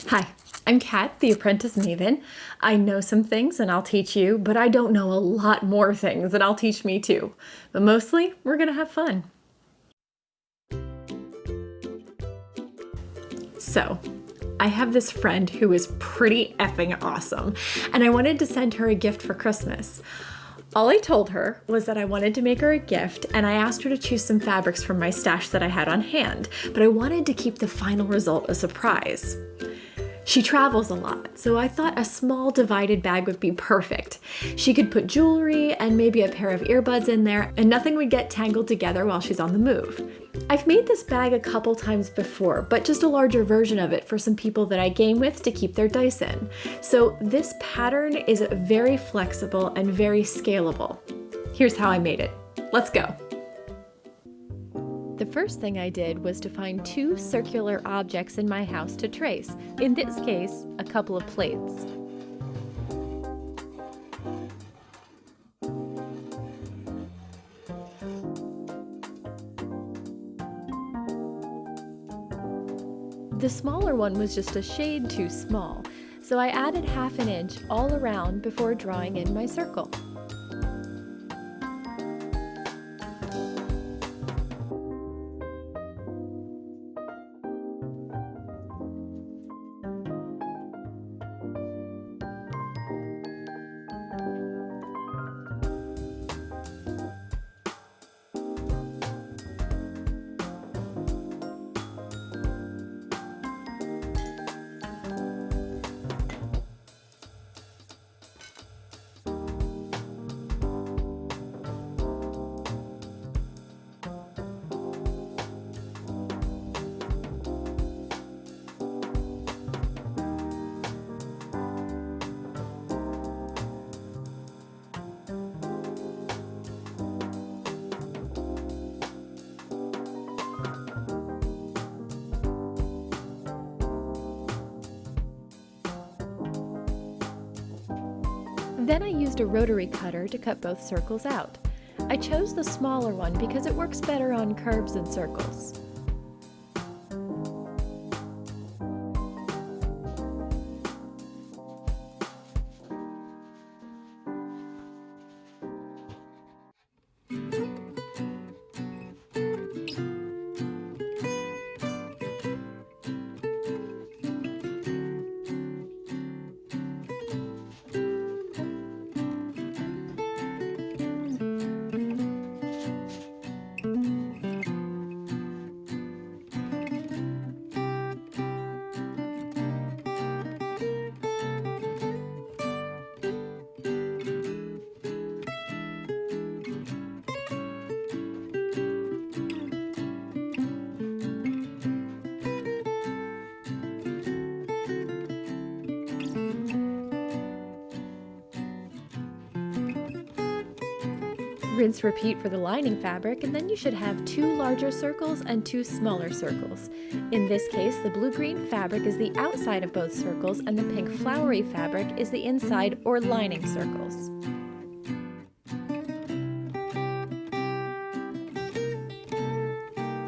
Hi, I'm Kat, the apprentice maven. I know some things and I'll teach you, but I don't know a lot more things and I'll teach me too. But mostly, we're gonna have fun. So, I have this friend who is pretty effing awesome, and I wanted to send her a gift for Christmas. All I told her was that I wanted to make her a gift, and I asked her to choose some fabrics from my stash that I had on hand, but I wanted to keep the final result a surprise. She travels a lot, so I thought a small divided bag would be perfect. She could put jewelry and maybe a pair of earbuds in there, and nothing would get tangled together while she's on the move. I've made this bag a couple times before, but just a larger version of it for some people that I game with to keep their dice in. So this pattern is very flexible and very scalable. Here's how I made it. Let's go. The first thing I did was to find two circular objects in my house to trace, in this case, a couple of plates. The smaller one was just a shade too small, so I added ½ inch all around before drawing in my circle. Then I used a rotary cutter to cut both circles out. I chose the smaller one because it works better on curves and circles. Rinse repeat for the lining fabric, and then you should have 2 larger circles and 2 smaller circles. In this case, the blue-green fabric is the outside of both circles and the pink flowery fabric is the inside or lining circles.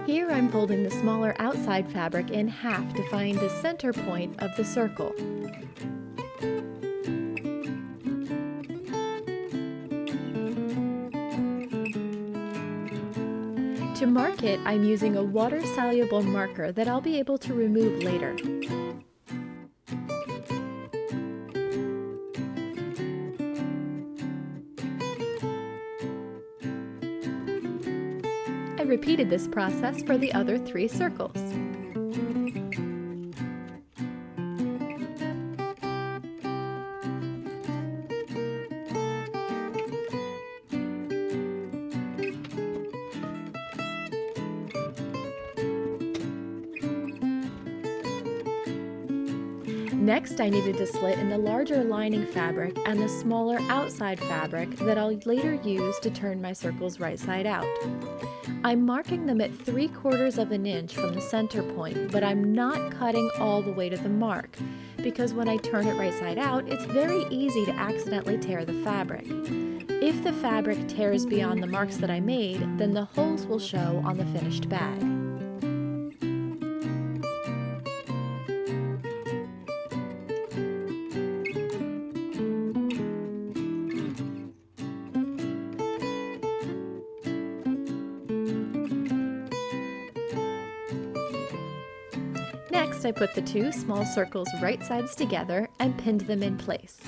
Here I'm folding the smaller outside fabric in half to find the center point of the circle. To mark it, I'm using a water-soluble marker that I'll be able to remove later. I repeated this process for the other 3 circles. Next, I needed to slit in the larger lining fabric and the smaller outside fabric that I'll later use to turn my circles right side out. I'm marking them at 3/4 of an inch from the center point, but I'm not cutting all the way to the mark, because when I turn it right side out, it's very easy to accidentally tear the fabric. If the fabric tears beyond the marks that I made, then the holes will show on the finished bag. Next, I put the two small circles right sides together and pinned them in place.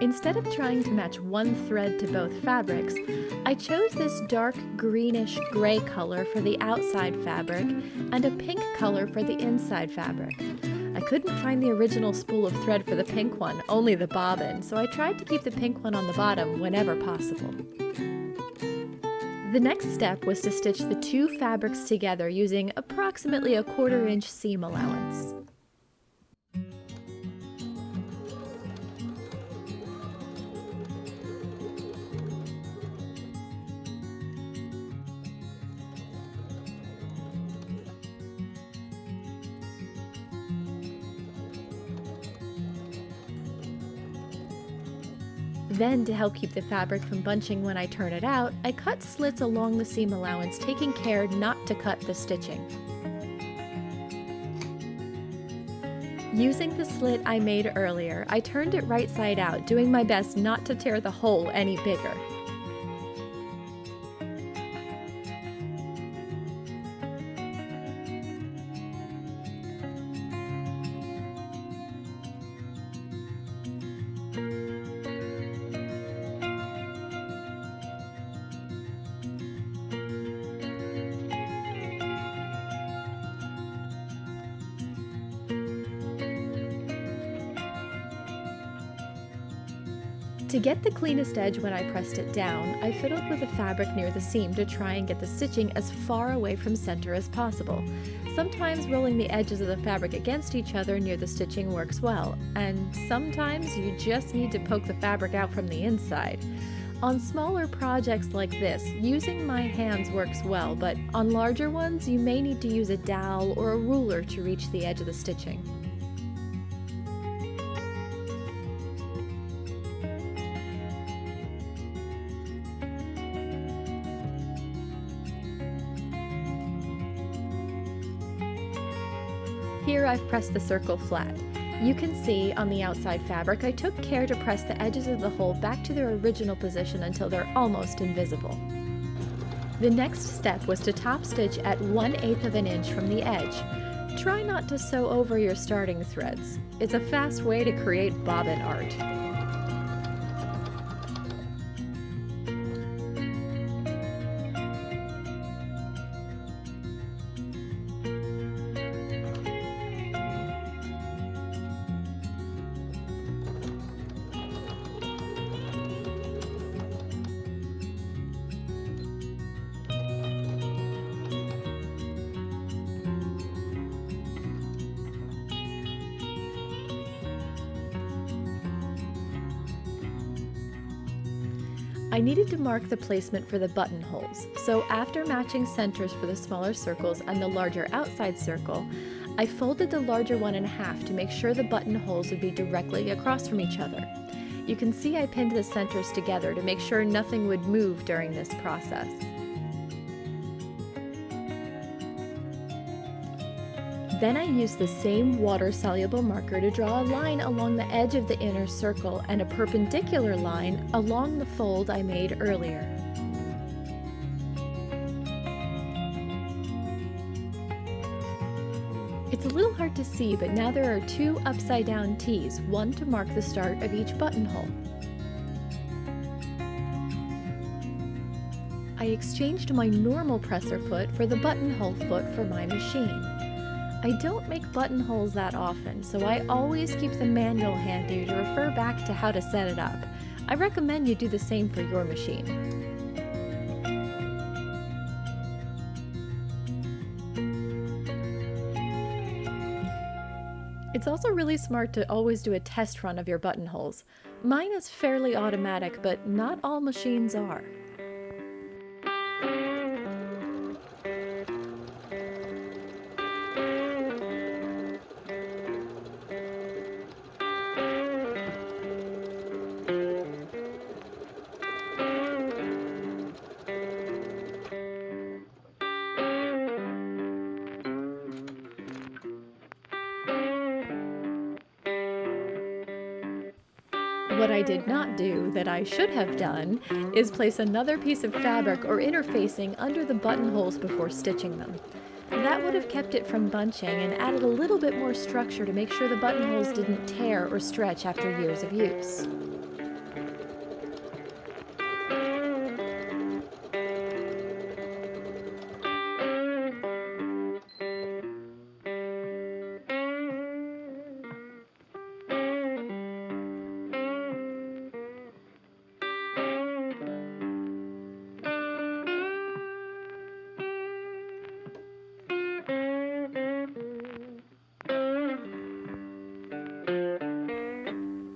Instead of trying to match one thread to both fabrics, I chose this dark greenish gray color for the outside fabric and a pink color for the inside fabric. I couldn't find the original spool of thread for the pink one, only the bobbin, so I tried to keep the pink one on the bottom whenever possible. The next step was to stitch the two fabrics together using approximately a 1/4 inch seam allowance. Then, to help keep the fabric from bunching when I turn it out, I cut slits along the seam allowance, taking care not to cut the stitching. Using the slit I made earlier, I turned it right side out, doing my best not to tear the hole any bigger. To get the cleanest edge when I pressed it down, I fiddled with the fabric near the seam to try and get the stitching as far away from center as possible. Sometimes rolling the edges of the fabric against each other near the stitching works well, and sometimes you just need to poke the fabric out from the inside. On smaller projects like this, using my hands works well, but on larger ones, you may need to use a dowel or a ruler to reach the edge of the stitching. Here I've pressed the circle flat. You can see on the outside fabric I took care to press the edges of the hole back to their original position until they're almost invisible. The next step was to top stitch at 1/8 of an inch from the edge. Try not to sew over your starting threads. It's a fast way to create bobbin art. I needed to mark the placement for the buttonholes, so after matching centers for the smaller circles and the larger outside circle, I folded the larger one in half to make sure the buttonholes would be directly across from each other. You can see I pinned the centers together to make sure nothing would move during this process. Then I used the same water-soluble marker to draw a line along the edge of the inner circle and a perpendicular line along the fold I made earlier. It's a little hard to see, but now there are two upside-down T's, one to mark the start of each buttonhole. I exchanged my normal presser foot for the buttonhole foot for my machine. I don't make buttonholes that often, so I always keep the manual handy to refer back to how to set it up. I recommend you do the same for your machine. It's also really smart to always do a test run of your buttonholes. Mine is fairly automatic, but not all machines are. What I did not do that I should have done is place another piece of fabric or interfacing under the buttonholes before stitching them. That would have kept it from bunching and added a little bit more structure to make sure the buttonholes didn't tear or stretch after years of use.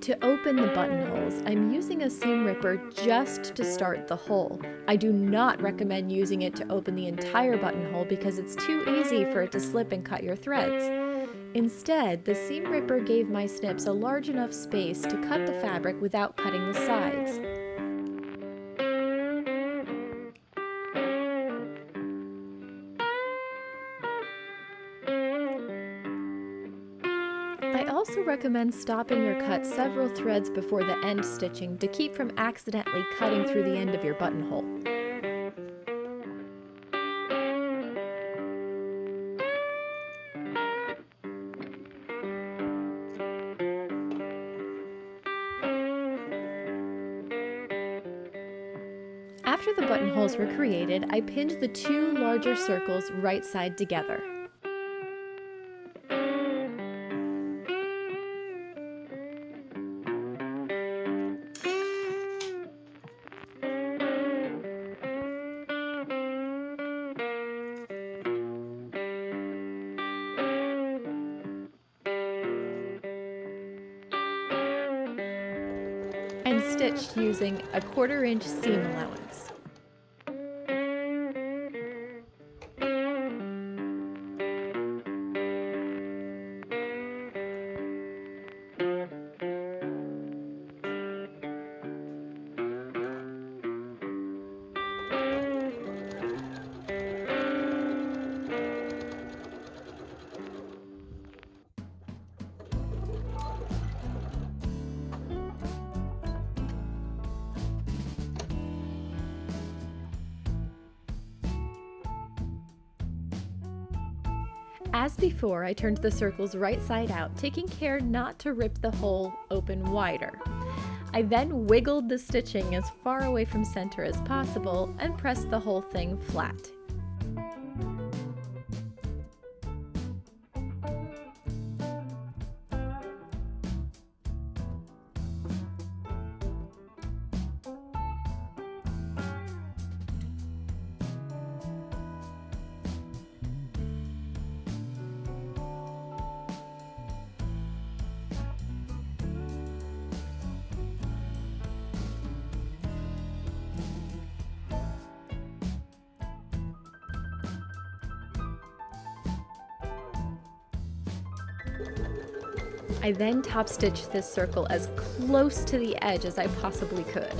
To open the buttonholes, I'm using a seam ripper just to start the hole. I do not recommend using it to open the entire buttonhole because it's too easy for it to slip and cut your threads. Instead, the seam ripper gave my snips a large enough space to cut the fabric without cutting the sides. I also recommend stopping your cut several threads before the end stitching to keep from accidentally cutting through the end of your buttonhole. After the buttonholes were created, I pinned the two larger circles right side together. And stitched using a 1/4 inch seam allowance. As before, I turned the circles right side out, taking care not to rip the hole open wider. I then wiggled the stitching as far away from center as possible and pressed the whole thing flat. I then top stitched this circle as close to the edge as I possibly could.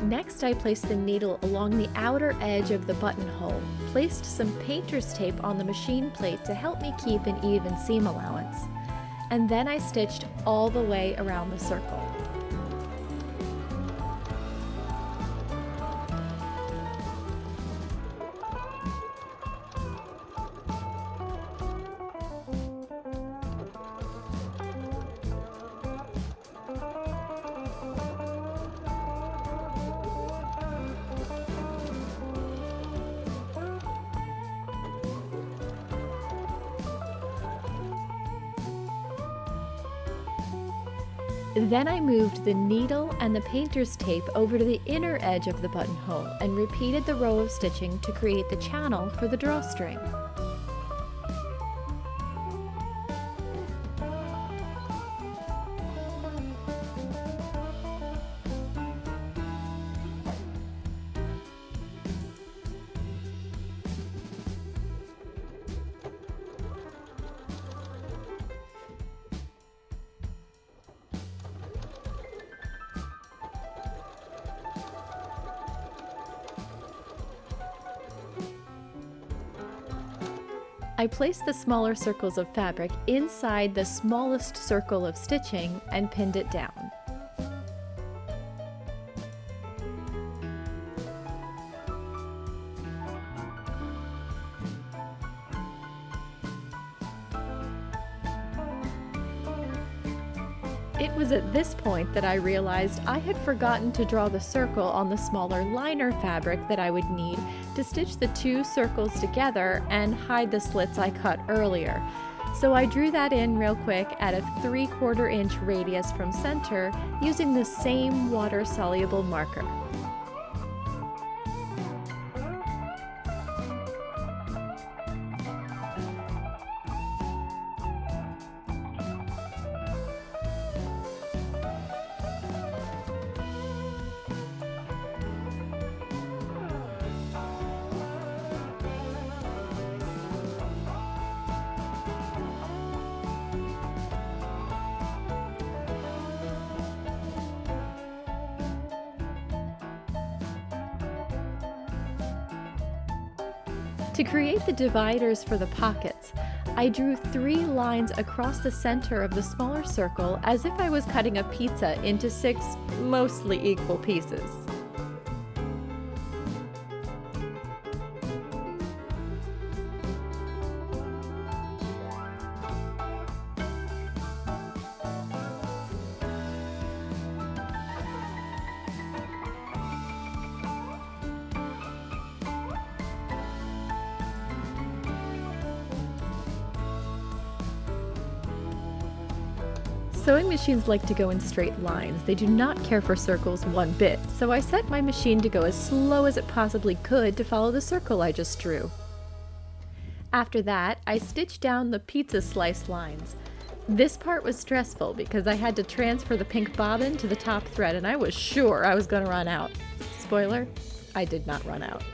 Next, I placed the needle along the outer edge of the buttonhole, placed some painter's tape on the machine plate to help me keep an even seam allowance, and then I stitched all the way around the circle. Then I moved the needle and the painter's tape over to the inner edge of the buttonhole and repeated the row of stitching to create the channel for the drawstring. I placed the smaller circles of fabric inside the smallest circle of stitching and pinned it down. It was at this point that I realized I had forgotten to draw the circle on the smaller liner fabric that I would need to stitch the two circles together and hide the slits I cut earlier. So I drew that in real quick at a 3/4 inch radius from center using the same water-soluble marker. To create the dividers for the pockets, I drew 3 lines across the center of the smaller circle as if I was cutting a pizza into 6 mostly equal pieces. Sewing machines like to go in straight lines. They do not care for circles one bit, so I set my machine to go as slow as it possibly could to follow the circle I just drew. After that, I stitched down the pizza slice lines. This part was stressful because I had to transfer the pink bobbin to the top thread and I was sure I was going to run out. Spoiler, I did not run out.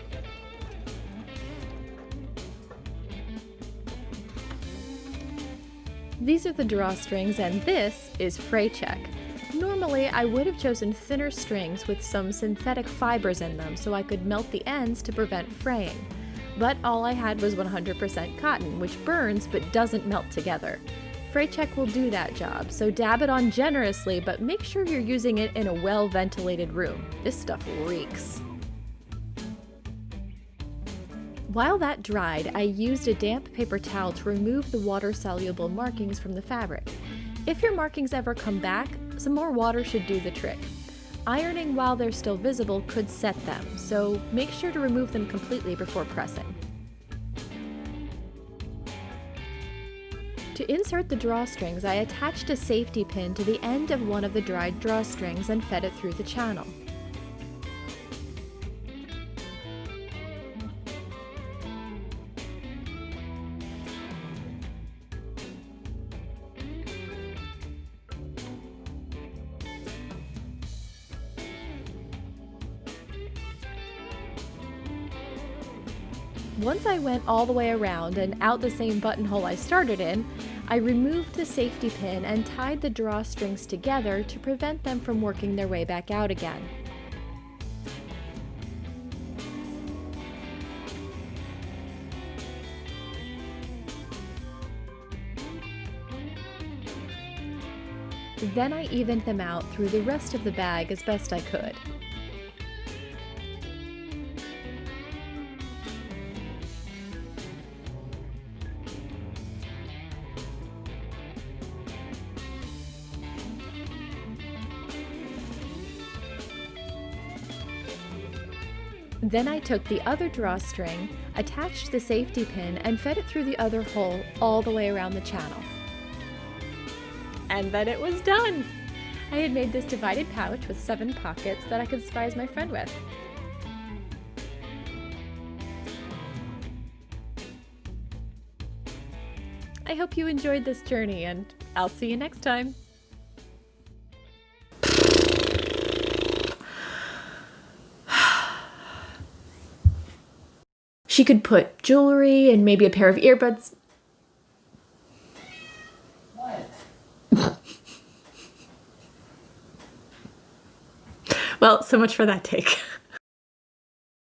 These are the drawstrings and this is fray check. Normally I would have chosen thinner strings with some synthetic fibers in them so I could melt the ends to prevent fraying. But all I had was 100% cotton, which burns but doesn't melt together. Fray check will do that job, so dab it on generously, but make sure you're using it in a well-ventilated room. This stuff reeks. While that dried, I used a damp paper towel to remove the water-soluble markings from the fabric. If your markings ever come back, some more water should do the trick. Ironing while they're still visible could set them, so make sure to remove them completely before pressing. To insert the drawstrings, I attached a safety pin to the end of one of the dried drawstrings and fed it through the channel. Once I went all the way around and out the same buttonhole I started in, I removed the safety pin and tied the drawstrings together to prevent them from working their way back out again. Then I evened them out through the rest of the bag as best I could. Then I took the other drawstring, attached the safety pin, and fed it through the other hole all the way around the channel. And then it was done! I had made this divided pouch with 7 pockets that I could surprise my friend with. I hope you enjoyed this journey, and I'll see you next time. She could put jewelry and maybe a pair of earbuds. What? Well, so much for that take.